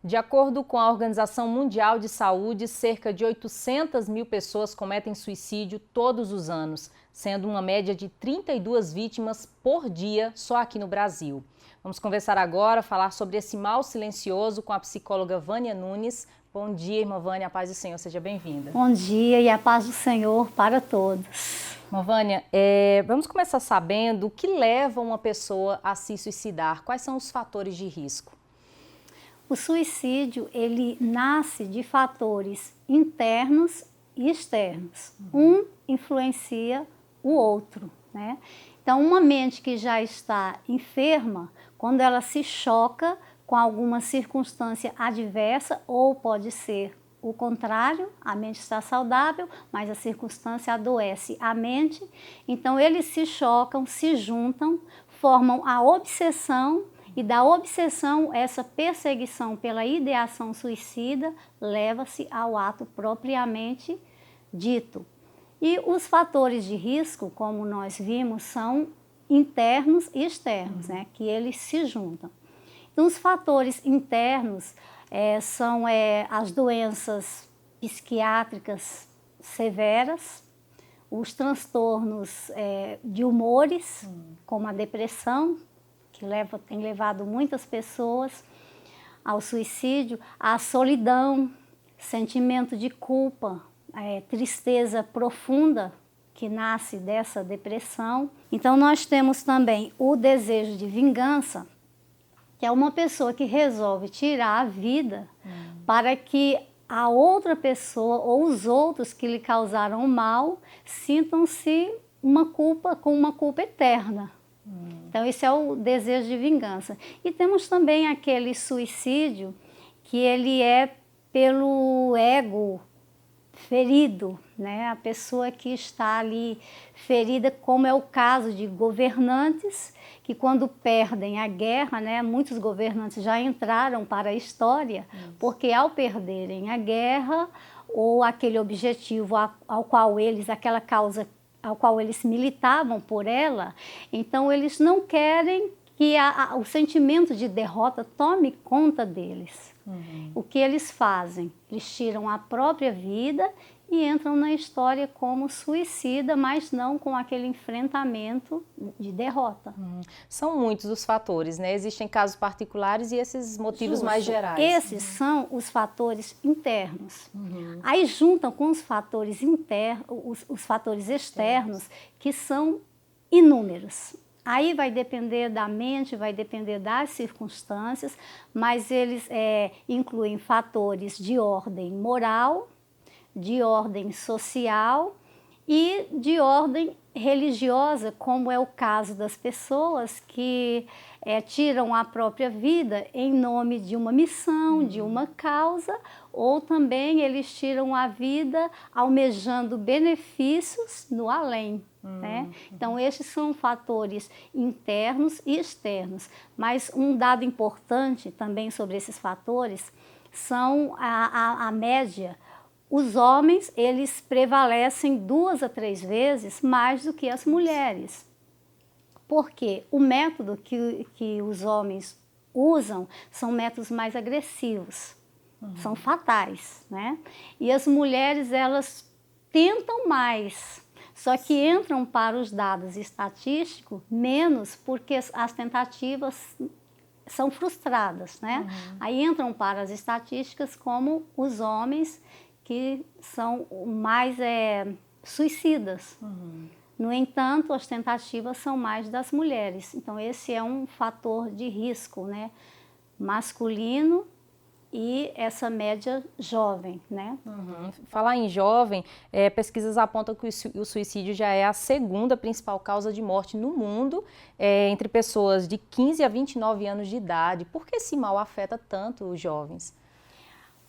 De acordo com a Organização Mundial de Saúde, cerca de 800 mil pessoas cometem suicídio todos os anos, sendo uma média de 32 vítimas por dia só aqui no Brasil. Vamos conversar agora, falar sobre esse mal silencioso com a psicóloga Vânia Nunes. Bom dia, irmã Vânia, a paz do Senhor, seja bem-vinda. Bom dia e a paz do Senhor para todos. Irmã Vânia, vamos começar sabendo o que leva uma pessoa a se suicidar, quais são os fatores de risco? O suicídio, ele nasce de fatores internos e externos. Um influencia o outro, né? Então, uma mente que já está enferma, quando ela se choca com alguma circunstância adversa, ou pode ser o contrário, a mente está saudável, mas a circunstância adoece a mente. Então, eles se chocam, se juntam, formam a obsessão, e da obsessão, essa perseguição pela ideação suicida leva-se ao ato propriamente dito. E os fatores de risco, como nós vimos, são internos e externos, né, que eles se juntam. Então, os fatores internos são as doenças psiquiátricas severas, os transtornos de humores, como a depressão, que tem levado muitas pessoas ao suicídio, a solidão, sentimento de culpa, tristeza profunda que nasce dessa depressão. Então nós temos também o desejo de vingança, que é uma pessoa que resolve tirar a vida para que a outra pessoa ou os outros que lhe causaram mal sintam-se com uma culpa eterna. Então, esse é o desejo de vingança. E temos também aquele suicídio que ele é pelo ego ferido, né? A pessoa que está ali ferida, como é o caso de governantes que quando perdem a guerra, né? Muitos governantes já entraram para a história, porque ao perderem a guerra ou aquele objetivo ao qual eles, aquela causa ao qual eles militavam por ela, então eles não querem que o sentimento de derrota tome conta deles. O que eles fazem? Eles tiram a própria vida e entram na história como suicida, mas não com aquele enfrentamento de derrota. São muitos os fatores, né? Existem casos particulares e esses motivos mais gerais. Esses são os fatores internos. Aí juntam com os fatores internos, os fatores externos, que são inúmeros. Aí vai depender da mente, vai depender das circunstâncias, mas eles incluem fatores de ordem moral, de ordem social e de ordem religiosa, como é o caso das pessoas que tiram a própria vida em nome de uma missão, de uma causa, ou também eles tiram a vida almejando benefícios no além. Né? Então, esses são fatores internos e externos. Mas um dado importante também sobre esses fatores são a média. Os homens, eles prevalecem 2 a 3 vezes mais do que as mulheres. Porque o método que os homens usam são métodos mais agressivos, são fatais, né? E as mulheres, elas tentam mais, só que entram para os dados estatísticos menos porque as tentativas são frustradas, né? Aí entram para as estatísticas como os homens que são mais suicidas. No entanto, as tentativas são mais das mulheres. Então, esse é um fator de risco, né? Masculino e essa média jovem, né? Falar em jovem, pesquisas apontam que o suicídio já é a segunda principal causa de morte no mundo entre pessoas de 15 a 29 anos de idade. Por que esse mal afeta tanto os jovens?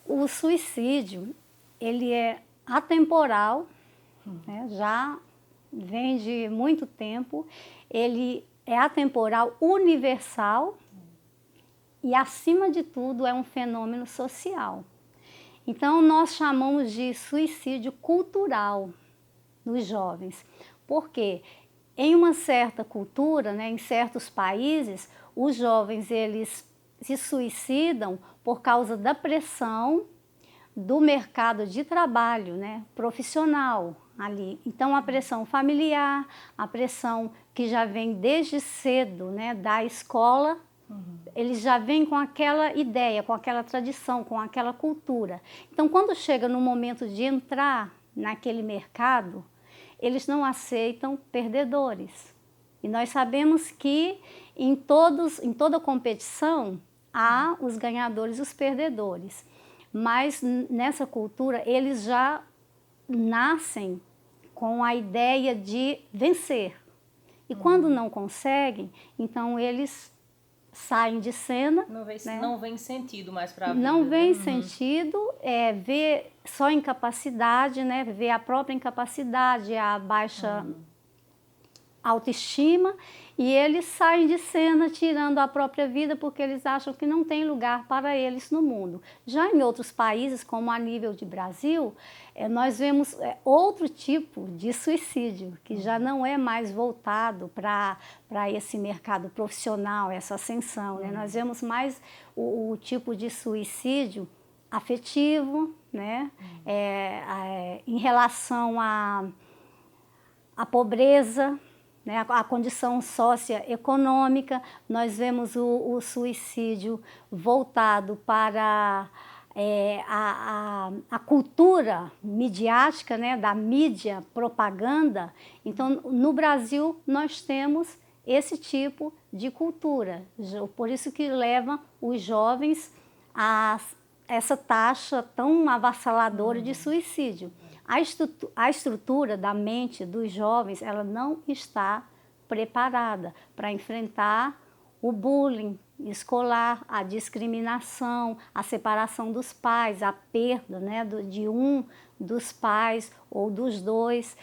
O suicídio, ele é atemporal, né? Já vem de muito tempo, ele é atemporal, universal e, acima de tudo, é um fenômeno social. Então, nós chamamos de suicídio cultural nos jovens, porque em uma certa cultura, né, em certos países, os jovens eles se suicidam por causa da pressão do mercado de trabalho, né, profissional ali. Então, a pressão familiar, a pressão que já vem desde cedo, né, da escola, eles já vêm com aquela ideia, com aquela tradição, com aquela cultura. Então, quando chega no momento de entrar naquele mercado, eles não aceitam perdedores. E nós sabemos que em toda competição há os ganhadores e os perdedores. Mas nessa cultura eles já nascem com a ideia de vencer. E quando não conseguem, então eles saem de cena. Não vem sentido mais para a vida. Não vem sentido, vê só incapacidade, né? Vê a própria incapacidade, a baixa autoestima, e eles saem de cena tirando a própria vida porque eles acham que não tem lugar para eles no mundo. Já em outros países, como a nível de Brasil, nós vemos outro tipo de suicídio, que já não é mais voltado para esse mercado profissional, essa ascensão, né? Nós vemos mais o tipo de suicídio afetivo, né? Em relação à pobreza, né, a condição socioeconômica. Nós vemos o suicídio voltado para a cultura midiática, né, da mídia, propaganda. Então, no Brasil, nós temos esse tipo de cultura. Por isso que leva os jovens a essa taxa tão avassaladora de suicídio. A estrutura da mente dos jovens, ela não está preparada para enfrentar o bullying escolar, a discriminação, a separação dos pais, a perda, né, de um dos pais ou dos dois,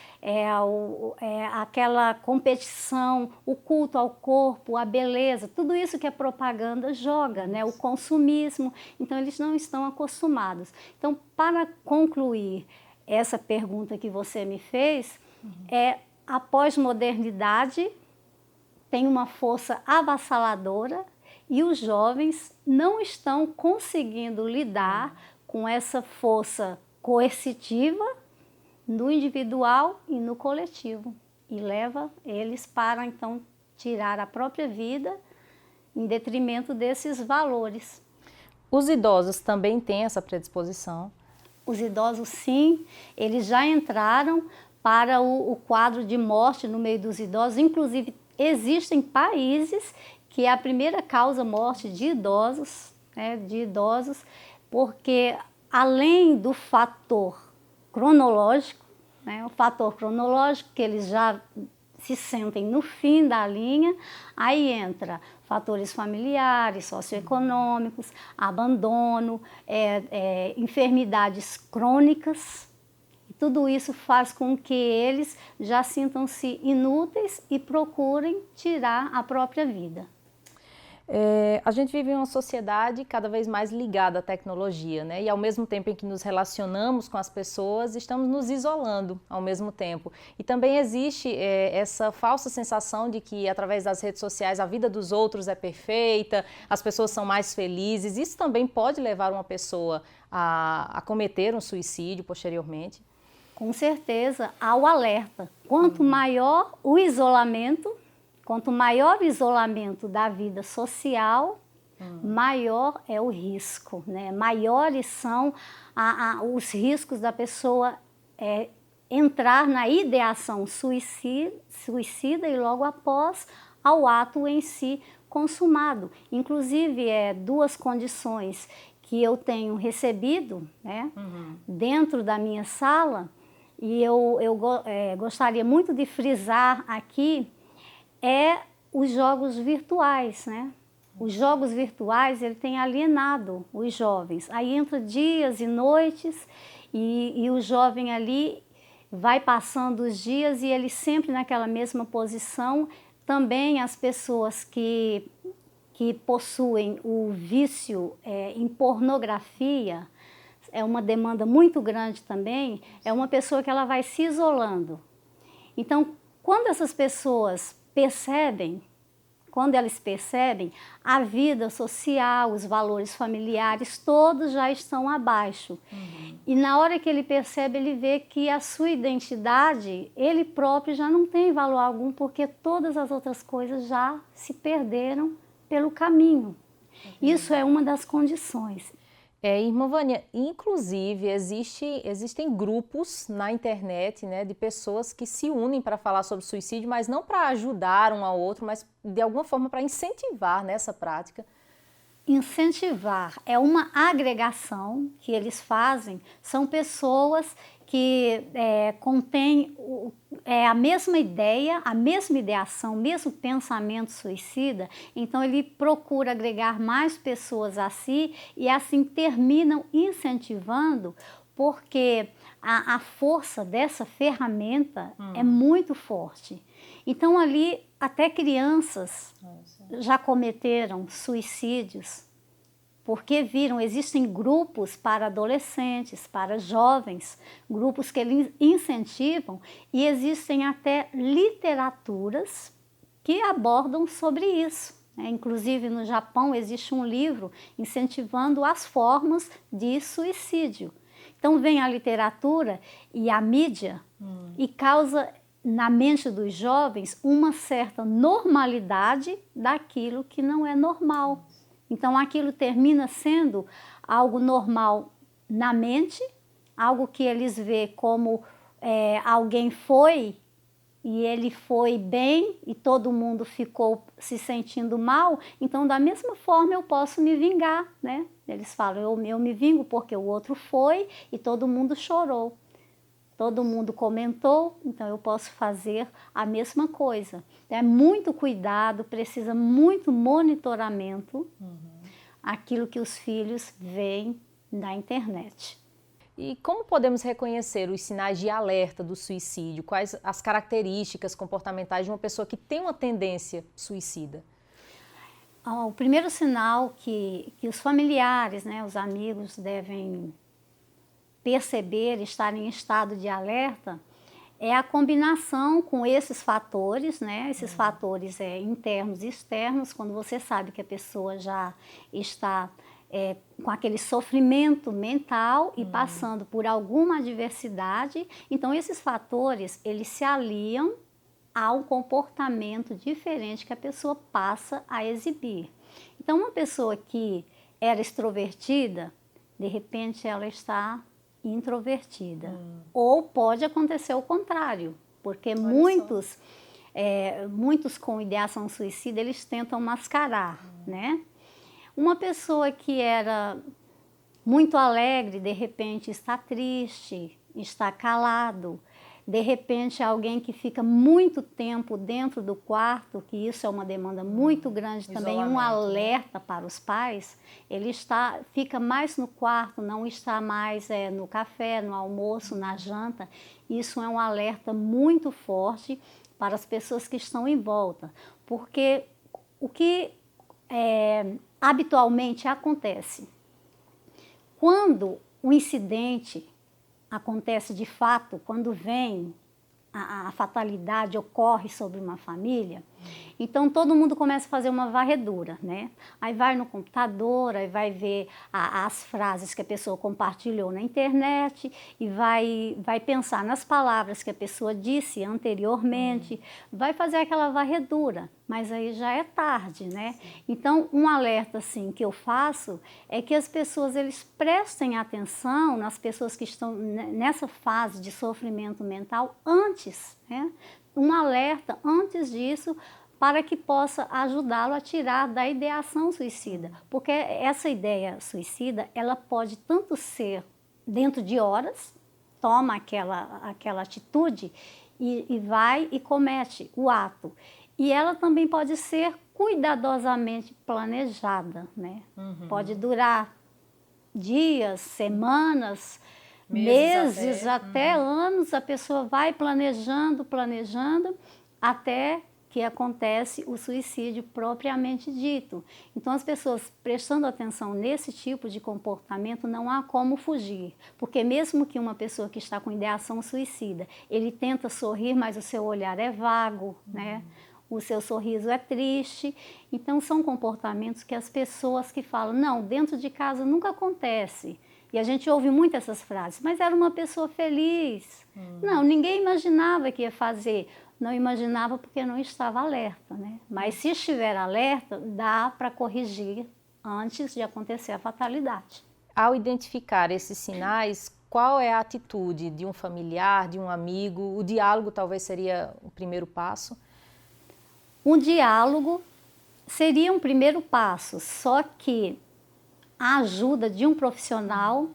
aquela competição, o culto ao corpo, a beleza, tudo isso que a propaganda joga, né, o consumismo. Então, eles não estão acostumados. Então, para concluir essa pergunta que você me fez, a pós-modernidade tem uma força avassaladora e os jovens não estão conseguindo lidar com essa força coercitiva no individual e no coletivo, e leva eles para, então, tirar a própria vida em detrimento desses valores. Os idosos também têm essa predisposição? Os idosos, sim, eles já entraram para o quadro de morte no meio dos idosos. Inclusive, existem países que é a primeira causa morte de idosos, né, porque além do fator cronológico, né, o fator cronológico que eles já se sentem no fim da linha, aí entra fatores familiares, socioeconômicos, abandono, enfermidades crônicas. E tudo isso faz com que eles já sintam-se inúteis e procurem tirar a própria vida. A gente vive em uma sociedade cada vez mais ligada à tecnologia, né? E ao mesmo tempo em que nos relacionamos com as pessoas, estamos nos isolando ao mesmo tempo. E também existe essa falsa sensação de que através das redes sociais a vida dos outros é perfeita, as pessoas são mais felizes. Isso também pode levar uma pessoa a cometer um suicídio posteriormente? Com certeza, há o alerta. Quanto maior o isolamento, quanto maior o isolamento da vida social, maior é o risco, né? Maiores são os riscos da pessoa entrar na ideação suicida e logo após ao ato em si consumado. Inclusive, duas condições que eu tenho recebido, né, dentro da minha sala, e eu gostaria muito de frisar aqui, os jogos virtuais, né? Os jogos virtuais, ele tem alienado os jovens. Aí entra dias e noites e o jovem ali vai passando os dias e ele sempre naquela mesma posição. Também as pessoas que possuem o vício em pornografia, é uma demanda muito grande também, é uma pessoa que ela vai se isolando. Então, quando essas pessoas percebem, quando eles percebem, a vida social, os valores familiares, todos já estão abaixo. E na hora que ele percebe, ele vê que a sua identidade, ele próprio já não tem valor algum, porque todas as outras coisas já se perderam pelo caminho. Isso é uma das condições. Irmã Vânia, inclusive existem grupos na internet, né, de pessoas que se unem para falar sobre suicídio, mas não para ajudar um ao outro, mas de alguma forma para incentivar nessa prática. Incentivar é uma agregação que eles fazem, são pessoas que contêm a mesma ideia, a mesma ideação, o mesmo pensamento suicida, então ele procura agregar mais pessoas a si e assim terminam incentivando, porque a força dessa ferramenta é muito forte. Então ali até crianças já cometeram suicídios, porque viram, existem grupos para adolescentes, para jovens, grupos que eles incentivam, e existem até literaturas que abordam sobre isso. Inclusive no Japão existe um livro incentivando as formas de suicídio. Então vem a literatura e a mídia e causa na mente dos jovens uma certa normalidade daquilo que não é normal. Então aquilo termina sendo algo normal na mente, algo que eles veem como alguém foi e ele foi bem e todo mundo ficou se sentindo mal, então da mesma forma eu posso me vingar, né? Eles falam, eu me vingo porque o outro foi e todo mundo chorou. Todo mundo comentou, então eu posso fazer a mesma coisa. É muito cuidado, precisa muito monitoramento, aquilo que os filhos veem na internet. E como podemos reconhecer os sinais de alerta do suicídio? Quais as características comportamentais de uma pessoa que tem uma tendência suicida? O primeiro sinal que os familiares, né, os amigos devem perceber, estar em estado de alerta, é a combinação com esses fatores, né? Esses fatores internos e externos, quando você sabe que a pessoa já está com aquele sofrimento mental e passando por alguma adversidade, então esses fatores, eles se aliam a um comportamento diferente que a pessoa passa a exibir. Então uma pessoa que era extrovertida, de repente ela está introvertida. Ou pode acontecer o contrário, porque muitos com ideação suicida, eles tentam mascarar, né? Uma pessoa que era muito alegre, de repente está triste, está calado. De repente, alguém que fica muito tempo dentro do quarto, que isso é uma demanda muito grande também, um alerta para os pais, ele fica mais no quarto, não está mais no café, no almoço, na janta. Isso é um alerta muito forte para as pessoas que estão em volta, porque o que habitualmente acontece, quando o incidente acontece de fato, quando vem a fatalidade, ocorre sobre uma família, então todo mundo começa a fazer uma varredura, né? Aí vai no computador, aí vai ver as frases que a pessoa compartilhou na internet e vai pensar nas palavras que a pessoa disse anteriormente, vai fazer aquela varredura, mas aí já é tarde, né? Então, um alerta assim que eu faço é que as pessoas eles prestem atenção nas pessoas que estão nessa fase de sofrimento mental antes, né? Um alerta antes disso para que possa ajudá-lo a tirar da ideação suicida, porque essa ideia suicida ela pode tanto ser dentro de horas, toma aquela atitude e vai e comete o ato. E ela também pode ser cuidadosamente planejada, né? Pode durar dias, semanas, meses até anos, a pessoa vai planejando, até que acontece o suicídio propriamente dito. Então as pessoas prestando atenção nesse tipo de comportamento não há como fugir, porque mesmo que uma pessoa que está com ideação suicida, ele tenta sorrir, mas o seu olhar é vago, né? o seu sorriso é triste. Então são comportamentos que as pessoas que falam, não, dentro de casa nunca acontece. E a gente ouve muito essas frases, mas era uma pessoa feliz. Não, ninguém imaginava que ia fazer. Não imaginava porque não estava alerta, né? Mas se estiver alerta, dá para corrigir antes de acontecer a fatalidade. Ao identificar esses sinais, qual é a atitude de um familiar, de um amigo? O diálogo talvez seria o primeiro passo? Um diálogo seria um primeiro passo, só que a ajuda de um profissional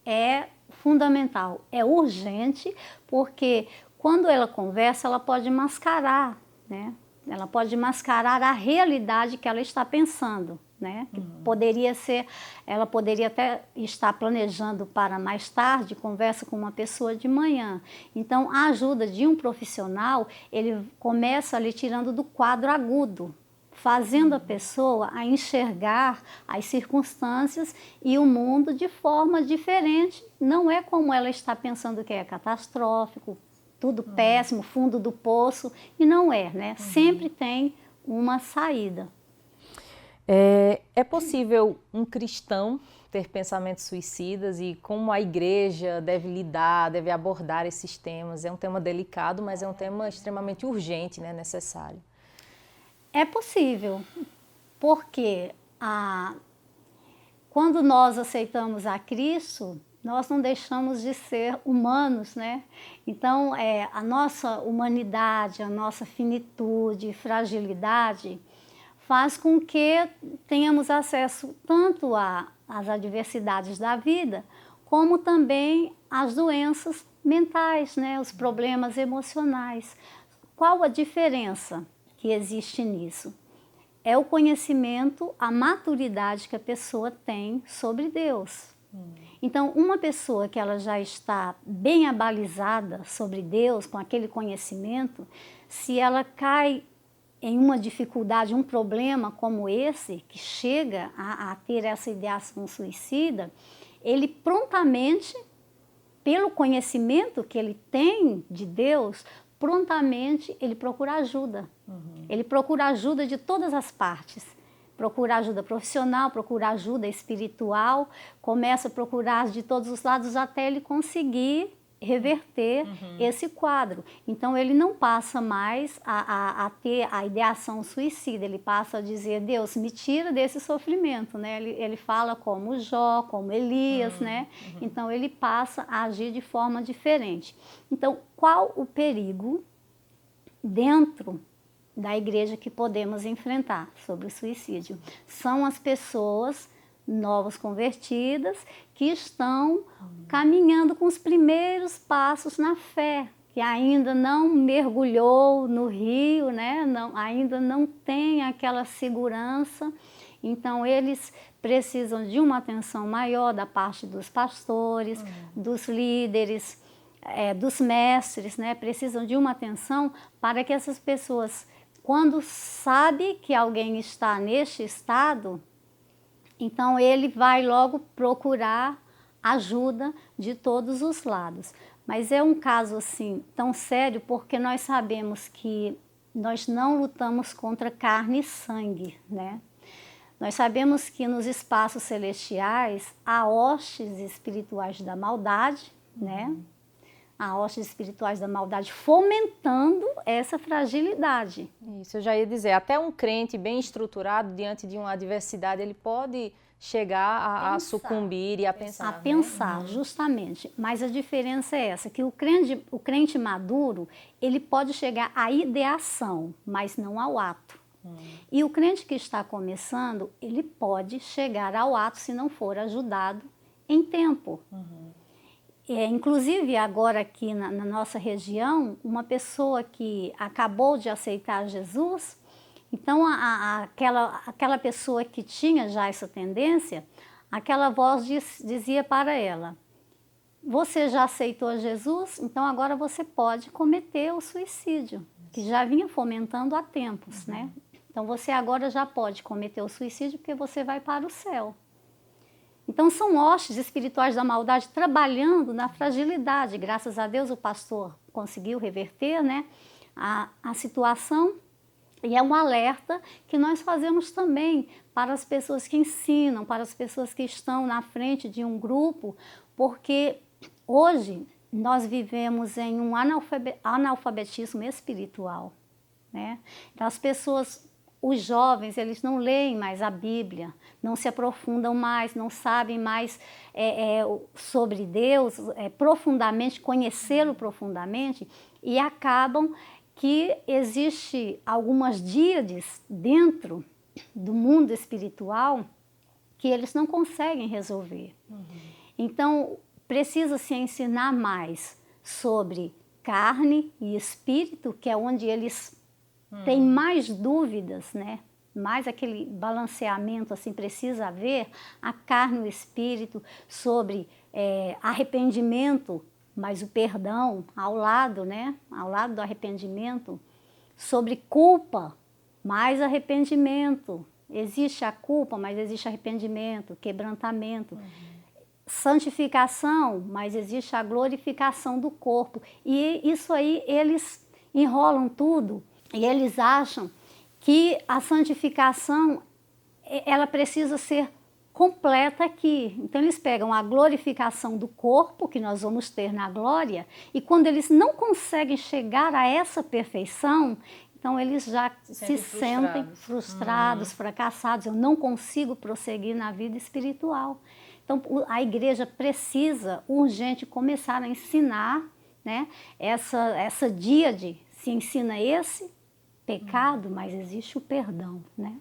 é fundamental, é urgente, porque quando ela conversa, ela pode mascarar, né? Ela pode mascarar a realidade que ela está pensando, né? Que poderia ser, ela poderia até estar planejando para mais tarde, conversa com uma pessoa de manhã. Então, a ajuda de um profissional, ele começa ali tirando do quadro agudo, fazendo a pessoa a enxergar as circunstâncias e o mundo de forma diferente. Não é como ela está pensando que é catastrófico, tudo péssimo, fundo do poço, e não é, né? Sempre tem uma saída. É possível um cristão ter pensamentos suicidas e como a igreja deve lidar, deve abordar esses temas? É um tema delicado, mas é um tema extremamente urgente, né? Necessário. É possível, porque quando nós aceitamos a Cristo, nós não deixamos de ser humanos, né? Então, a nossa humanidade, a nossa finitude, fragilidade, faz com que tenhamos acesso tanto às adversidades da vida, como também às doenças mentais, né? Os problemas emocionais. Qual a diferença que existe nisso? É o conhecimento, a maturidade que a pessoa tem sobre Deus. Então, uma pessoa que ela já está bem abalizada sobre Deus, com aquele conhecimento, se ela cai em uma dificuldade, um problema como esse, que chega a ter essa ideação suicida, ele prontamente, pelo conhecimento que ele tem de Deus, prontamente ele procura ajuda. Ele procura ajuda de todas as partes. Procura ajuda profissional, procura ajuda espiritual, começa a procurar de todos os lados até ele conseguir reverter esse quadro. Então ele não passa mais a ter a ideação suicida, ele passa a dizer, Deus, me tira desse sofrimento, né? Ele fala como Jó, como Elias, né? Então ele passa a agir de forma diferente. Então, qual o perigo dentro da igreja que podemos enfrentar sobre o suicídio? São as pessoas novas convertidas que estão caminhando com os primeiros passos na fé, que ainda não mergulhou no rio, né? Ainda não tem aquela segurança. Então eles precisam de uma atenção maior da parte dos pastores, dos líderes, dos mestres, né? Precisam de uma atenção para que essas pessoas, quando sabe que alguém está neste estado, então ele vai logo procurar ajuda de todos os lados. Mas é um caso assim tão sério porque nós sabemos que nós não lutamos contra carne e sangue, né? Nós sabemos que nos espaços celestiais há hostes espirituais da maldade, né? Há hostes espirituais da maldade fomentando essa fragilidade. Isso, eu já ia dizer, até um crente bem estruturado, diante de uma adversidade, ele pode chegar a sucumbir e a pensar. A pensar, né? justamente. Mas a diferença é essa, que o crente maduro, ele pode chegar à ideação, mas não ao ato. E o crente que está começando, ele pode chegar ao ato se não for ajudado em tempo. Inclusive, agora aqui na nossa região, uma pessoa que acabou de aceitar Jesus, então aquela pessoa que tinha já essa tendência, aquela voz dizia para ela, você já aceitou Jesus? Então agora você pode cometer o suicídio, que já vinha fomentando há tempos, né? Então você agora já pode cometer o suicídio porque você vai para o céu. Então são hostes espirituais da maldade trabalhando na fragilidade. Graças a Deus o pastor conseguiu reverter, né, a situação, E é um alerta que nós fazemos também para as pessoas que ensinam, para as pessoas que estão na frente de um grupo, porque hoje nós vivemos em um analfabetismo espiritual, né? Então as pessoas, os jovens, eles não leem mais a Bíblia, não se aprofundam mais, não sabem mais sobre Deus, profundamente, conhecê-lo profundamente, e acabam que existe algumas díades dentro do mundo espiritual que eles não conseguem resolver. Então, precisa se ensinar mais sobre carne e espírito, que é onde eles têm mais dúvidas, né? Mais aquele balanceamento, assim, precisa haver a carne e o espírito, sobre arrependimento, mas o perdão ao lado, né? Ao lado do arrependimento, sobre culpa, mais arrependimento. Existe a culpa, mas existe arrependimento, quebrantamento. Santificação, mas existe a glorificação do corpo. E isso aí eles enrolam tudo e eles acham que a santificação ela precisa ser completa aqui. Então eles pegam a glorificação do corpo, que nós vamos ter na glória, e quando eles não conseguem chegar a essa perfeição, então eles já se sentem frustrados, fracassados. Eu não consigo prosseguir na vida espiritual. Então a igreja precisa urgente começar a ensinar, né, essa díade. Se ensina esse pecado, mas existe o perdão, né?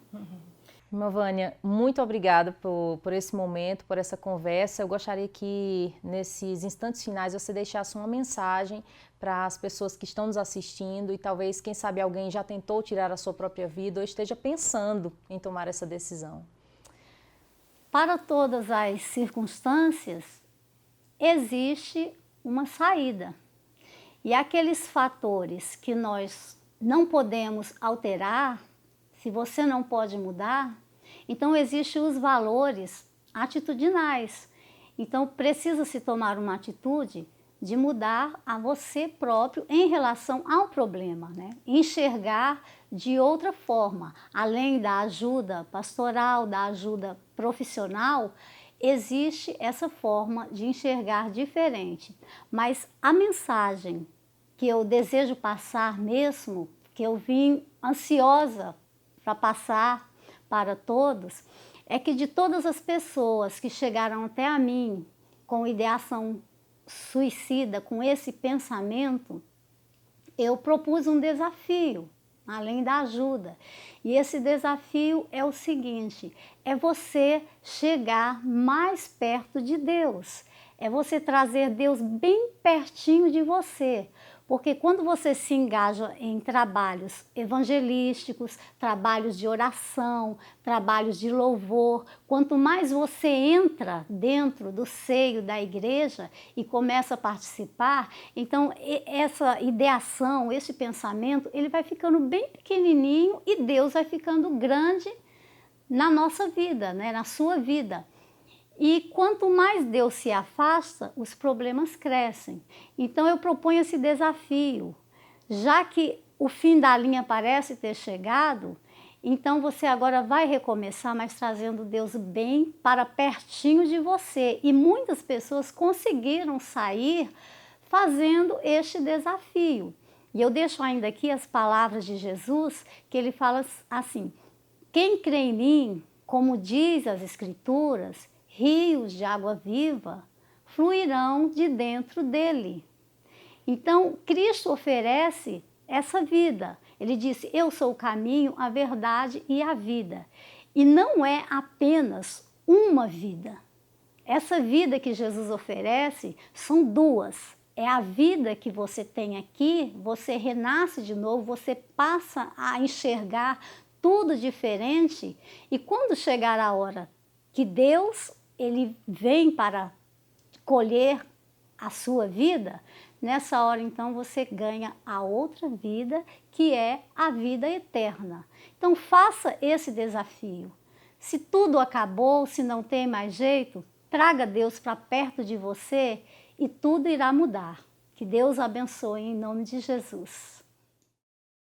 Irmã Vânia, muito obrigada por esse momento, por essa conversa. Eu gostaria que, nesses instantes finais, você deixasse uma mensagem para as pessoas que estão nos assistindo e talvez, quem sabe, alguém já tentou tirar a sua própria vida ou esteja pensando em tomar essa decisão. Para todas as circunstâncias, existe uma saída. E aqueles fatores que nós não podemos alterar, se você não pode mudar, então existem os valores atitudinais. Então precisa se tomar uma atitude de mudar a você próprio em relação ao problema, né? Enxergar de outra forma, além da ajuda pastoral, da ajuda profissional, existe essa forma de enxergar diferente. Mas a mensagem que eu desejo passar mesmo, que eu vim ansiosa para passar para todos, é que de todas as pessoas que chegaram até a mim com ideação suicida, com esse pensamento, eu propus um desafio, além da ajuda. E esse desafio é o seguinte: é você chegar mais perto de Deus, é você trazer Deus bem pertinho de você. Porque quando você se engaja em trabalhos evangelísticos, trabalhos de oração, trabalhos de louvor, quanto mais você entra dentro do seio da igreja e começa a participar, então essa ideação, esse pensamento, ele vai ficando bem pequenininho e Deus vai ficando grande na nossa vida, né? Na sua vida. E quanto mais Deus se afasta, os problemas crescem. Então eu proponho esse desafio. Já que o fim da linha parece ter chegado, então você agora vai recomeçar, mas trazendo Deus bem para pertinho de você. E muitas pessoas conseguiram sair fazendo este desafio. E eu deixo ainda aqui as palavras de Jesus, que ele fala assim: quem crê em mim, como diz as Escrituras, rios de água viva fluirão de dentro dele. Então, Cristo oferece essa vida. Ele disse: eu sou o caminho, a verdade e a vida. E não é apenas uma vida. Essa vida que Jesus oferece são duas. É a vida que você tem aqui, você renasce de novo, você passa a enxergar tudo diferente. E quando chegar a hora que Deus ele vem para colher a sua vida, nessa hora então você ganha a outra vida, que é a vida eterna. Então faça esse desafio. Se tudo acabou, se não tem mais jeito, traga Deus para perto de você e tudo irá mudar. Que Deus abençoe em nome de Jesus.